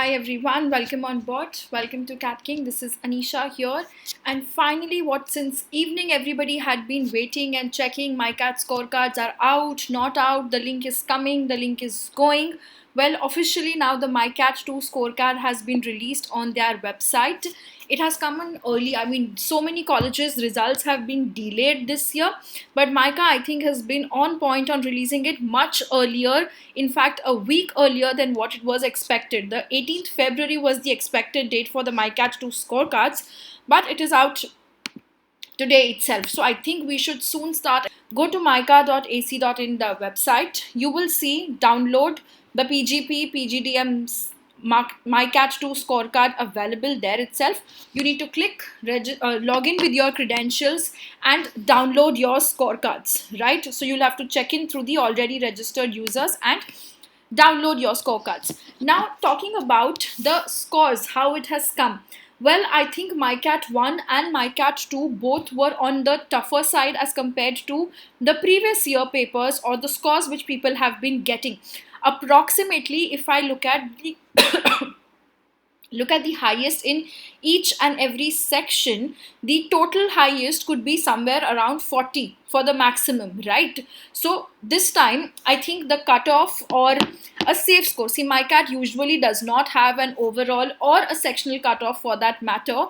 Hi everyone, welcome on board. Welcome to CATKing. This is Anisha here. And finally, since evening everybody had been waiting and checking MICAT scorecards are out, not out, the link is coming, the link is going. Well, officially now the MICAT 2 scorecard has been released on their website. It has come in early. So many colleges results have been delayed this year, but MICA I think has been on point on releasing it much earlier. In fact, a week earlier than what it was expected. The 18th February was the expected date for the MICAT 2 scorecards, but it is out today itself. So I think we should soon start. Go to mica.ac.in, the website. You will see download the PGP, PGDM's MICAT 2 scorecard available there itself. You need to click log in with your credentials and download your scorecards, right? So you'll have to check in through the already registered users and download your scorecards. Now talking about the scores, how it has come. Well, I think MICAT 1 and MICAT 2 both were on the tougher side as compared to the previous year papers or the scores which people have been getting. Approximately, if I look at the highest in each and every section, the total highest could be somewhere around 40 for the maximum, right? So this time I think the cutoff or a safe score, see, MICAT usually does not have an overall or a sectional cutoff for that matter,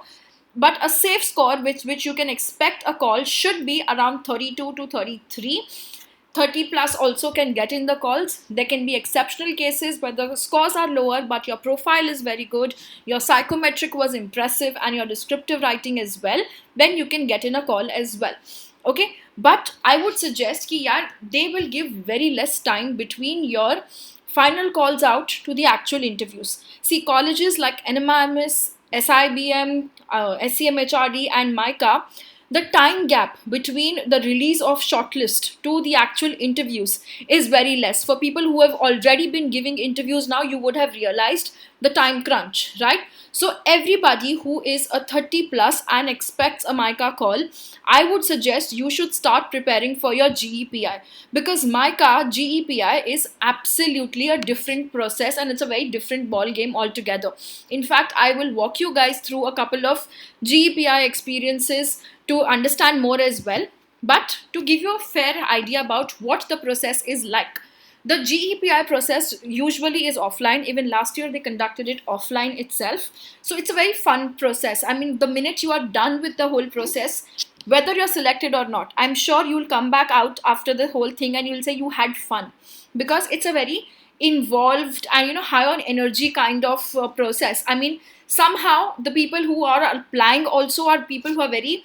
but a safe score which you can expect a call should be around 32 to 33. 30 plus also can get in the calls. There can be exceptional cases where the scores are lower, but your profile is very good, your psychometric was impressive, and your descriptive writing as well. Then you can get in a call as well. Okay, but I would suggest that they will give very less time between your final calls out to the actual interviews. See, colleges like NMIMS, SIBM, SCMHRD, and MICA, the time gap between the release of shortlist to the actual interviews is very less. For people who have already been giving interviews now, you would have realized the time crunch, right? So everybody who is a 30 plus and expects a MICA call, I would suggest you should start preparing for your GEPI, because MICA GEPI is absolutely a different process and it's a very different ball game altogether. In fact, I will walk you guys through a couple of GEPI experiences to understand more as well, but to give you a fair idea about what the process is like. The GEPI process usually is offline. Even last year they conducted it offline itself. So it's a very fun process. The minute you are done with the whole process, whether you're selected or not, I'm sure you'll come back out after the whole thing and you'll say you had fun, because it's a very involved and high on energy kind of process. Somehow the people who are applying also are people who are very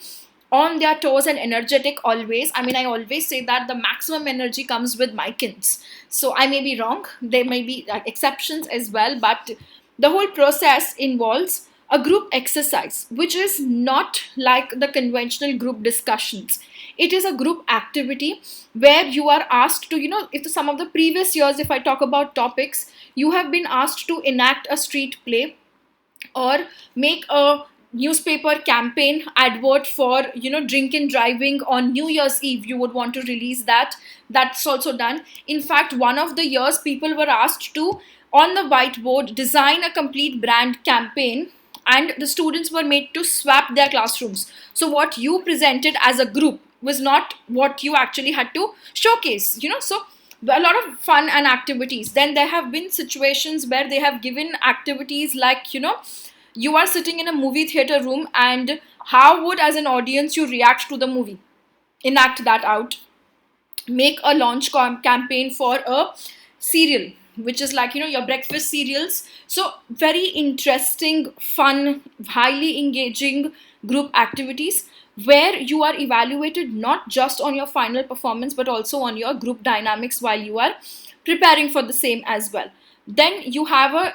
on their toes and energetic always. I always say that the maximum energy comes with MICANs. So I may be wrong. There may be exceptions as well, but the whole process involves a group exercise, which is not like the conventional group discussions. It is a group activity where you are asked to, if some of the previous years, if I talk about topics, you have been asked to enact a street play or make a newspaper campaign advert for drink and driving on New Year's Eve. You would want to release that's also done. In fact, one of the years people were asked to, on the whiteboard, design a complete brand campaign, and the students were made to swap their classrooms. So what you presented as a group was not what you actually had to showcase, so a lot of fun and activities. Then there have been situations where they have given activities like, you are sitting in a movie theater room, and how would, as an audience, you react to the movie? Enact that out. Make a launch campaign for a cereal, which is like, your breakfast cereals. So very interesting, fun, highly engaging group activities where you are evaluated not just on your final performance, but also on your group dynamics while you are preparing for the same as well. Then you have a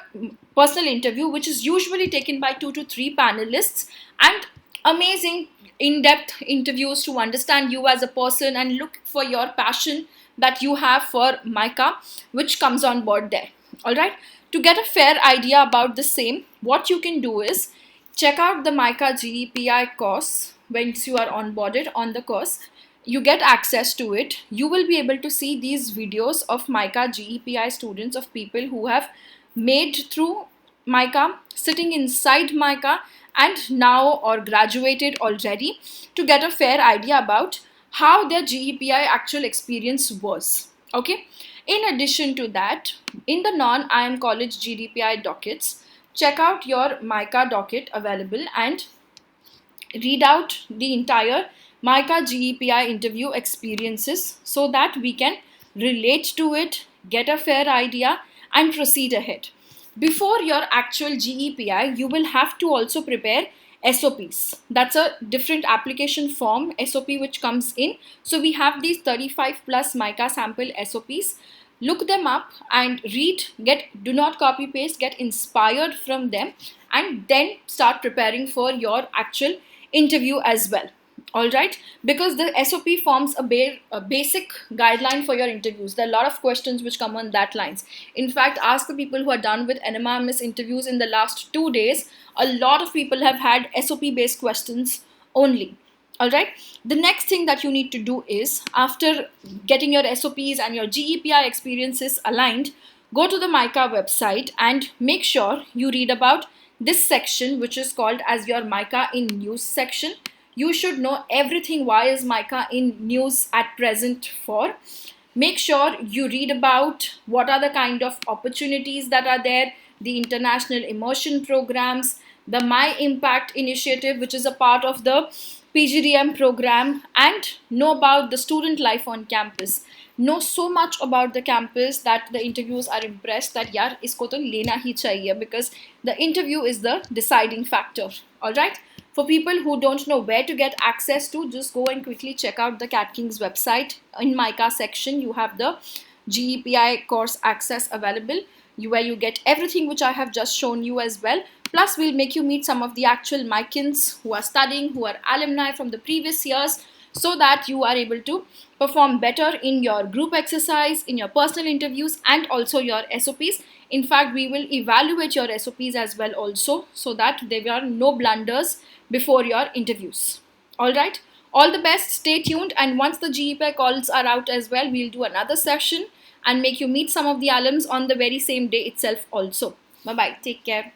personal interview, which is usually taken by 2 to 3 panelists, and amazing in-depth interviews to understand you as a person and look for your passion that you have for MICA, which comes on board there. All right. To get a fair idea about the same, what you can do is check out the MICA GEPI course. Once you are onboarded on the course, you get access to it. You will be able to see these videos of MICA GEPI students, of people who have made through MICA, sitting inside MICA, and now or graduated already, to get a fair idea about how their GEPI actual experience was. Okay. In addition to that, in the non-IIM college GDPI dockets, check out your MICA docket available and read out the entire MICA GEPI interview experiences so that we can relate to it, get a fair idea, and proceed ahead. Before your actual GEPI, you will have to also prepare SOPs. That's a different application form SOP which comes in. So we have these 35 plus MICA sample SOPs. Look them up and read, do not copy paste, get inspired from them, and then start preparing for your actual interview as well. All right, because the SOP forms a basic guideline for your interviews. There are a lot of questions which come on that lines. In fact, ask the people who are done with NMIMS interviews in the last 2 days. A lot of people have had SOP based questions only. All right, the next thing that you need to do is, after getting your SOPs and your GEPI experiences aligned, go to the MICA website and make sure you read about this section, which is called as your MICA in news section. You should know everything. Why is MICA in news at present for? Make sure you read about what are the kind of opportunities that are there, the international immersion programs, the My Impact initiative, which is a part of the PGDM program, and know about the student life on campus. Know so much about the campus that the interviews are impressed that yaar isko to lena hi chahiye, because the interview is the deciding factor. All right. For people who don't know where to get access to, just go and quickly check out the CATKing's website. In MICA section, you have the GEPI course access available, where you get everything which I have just shown you as well. Plus, we'll make you meet some of the actual MICans who are studying, who are alumni from the previous years, so that you are able to perform better in your group exercise, in your personal interviews, and also your SOPs. In fact, we will evaluate your SOPs as well also, so that there are no blunders before your interviews. All right. All the best. Stay tuned. And once the GEPI calls are out as well, we'll do another session and make you meet some of the alums on the very same day itself also. Bye-bye. Take care.